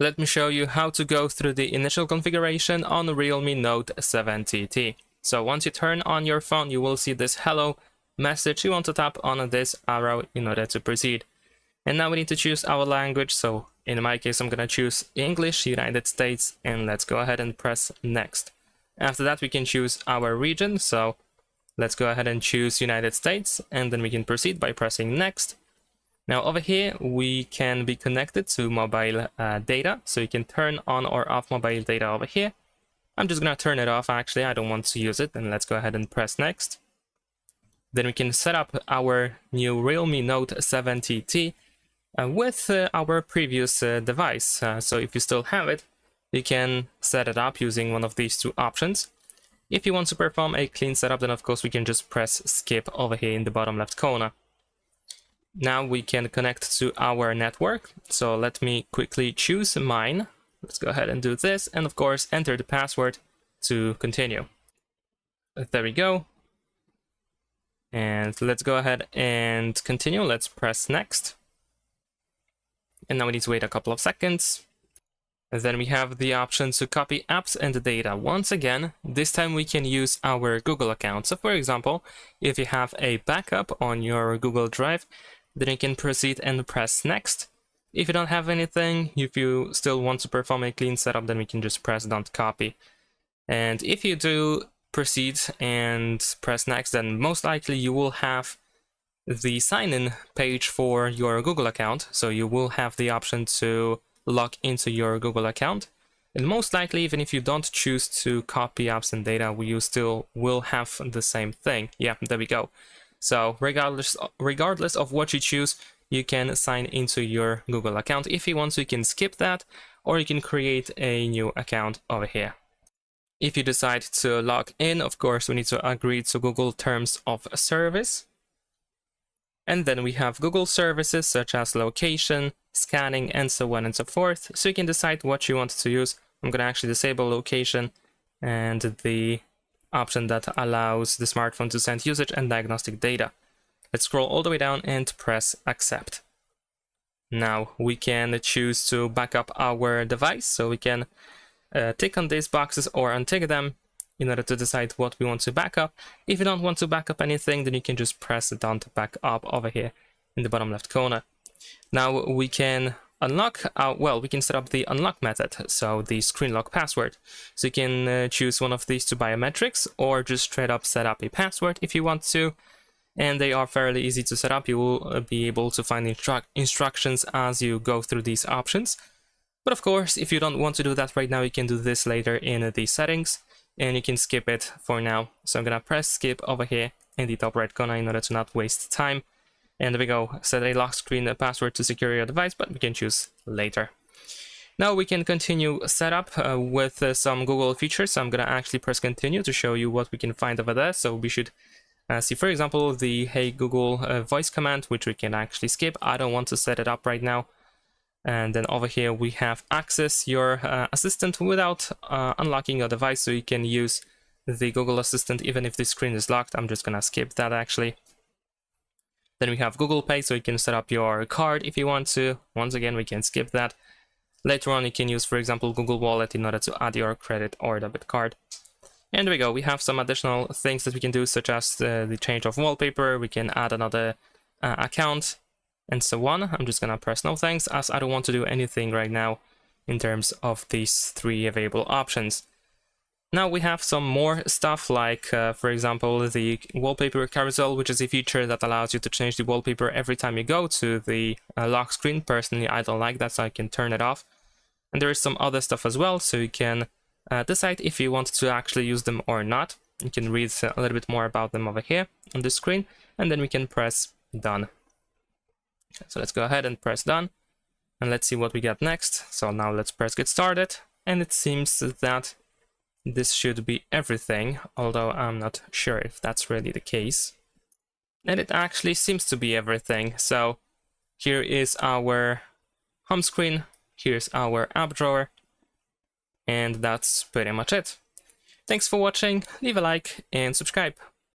Let me show you how to go through the initial configuration on the Realme Note 7TT. So once you turn on your phone, you will see this hello message. You want to tap on this arrow in order to proceed. And now we need to choose our language. So in my case, I'm going to choose English, United States, and let's go ahead and press next. After that, we can choose our region. So let's go ahead and choose United States, and then we can proceed by pressing next. Now over here, we can be connected to mobile data, so you can turn on or off mobile data over here. I'm just going to turn it off, actually. I don't want to use it, and let's go ahead and press next. Then we can set up our new Realme Note 7TT with our previous device. So if you still have it, you can set it up using one of these two options. If you want to perform a clean setup, then of course we can just press skip over here in the bottom left corner. Now we can connect to our network. So let me quickly choose mine. Let's go ahead and do this. And of course, enter the password to continue. There we go. And let's go ahead and continue. Let's press next. And now we need to wait a couple of seconds. And then we have the option to copy apps and data. Once again, this time we can use our Google account. So for example, if you have a backup on your Google Drive, then you can proceed and press next. If you don't have anything, if you still want to perform a clean setup, then we can just press don't copy. And if you do proceed and press next, then most likely you will have the sign-in page for your Google account. So you will have the option to log into your Google account. And most likely, even if you don't choose to copy apps and data, you still will have the same thing. Yeah, there we go. So regardless of what you choose, you can sign into your Google account. If you want to, you can skip that, or you can create a new account over here. If you decide to log in, of course, we need to agree to Google Terms of Service. And then we have Google services such as location, scanning, and so on and so forth. So you can decide what you want to use. I'm going to actually disable location and the option that allows the smartphone to send usage and diagnostic data. Let's scroll all the way down and press accept. Now we can choose to back up our device, so we can tick on these boxes or untick them in order to decide what we want to back up. If you don't want to back up anything, then you can just press don't back up over here in the bottom left corner. Now we can unlock we can set up the unlock method, so the screen lock password. So you can choose one of these two biometrics, or just straight up set up a password if you want to. And they are fairly easy to set up. You will be able to find instructions as you go through these options. But of course, if you don't want to do that right now, you can do this later in the settings, and you can skip it for now. So I'm gonna press skip over here in the top right corner in order to not waste time. And there we go, set a lock screen password to secure your device, but we can choose later. Now we can continue setup with some Google features. So I'm gonna actually press continue to show you what we can find over there. So we should see, for example, the Hey Google voice command, which we can actually skip. I don't want to set it up right now. And then over here we have access your assistant without unlocking your device, so you can use the Google Assistant even if the screen is locked. I'm just gonna skip that actually. Then we have Google Pay, so you can set up your card if you want to. Once again, we can skip that. Later on, you can use, for example, Google Wallet in order to add your credit or debit card. And there we go. We have some additional things that we can do, such as the change of wallpaper. We can add another account and so on. I'm just gonna press no thanks, as I don't want to do anything right now in terms of these three available options. Now we have some more stuff like, for example, the wallpaper carousel, which is a feature that allows you to change the wallpaper every time you go to the lock screen. Personally, I don't like that, so I can turn it off. And there is some other stuff as well, so you can decide if you want to actually use them or not. You can read a little bit more about them over here on the screen, and then we can press done. So let's go ahead and press done, and let's see what we get next. So now let's press get started, and it seems that this should be everything, although I'm not sure if that's really the case. And it actually seems to be everything. So here is our home screen, here's our app drawer, and that's pretty much it. Thanks for watching, leave a like and subscribe.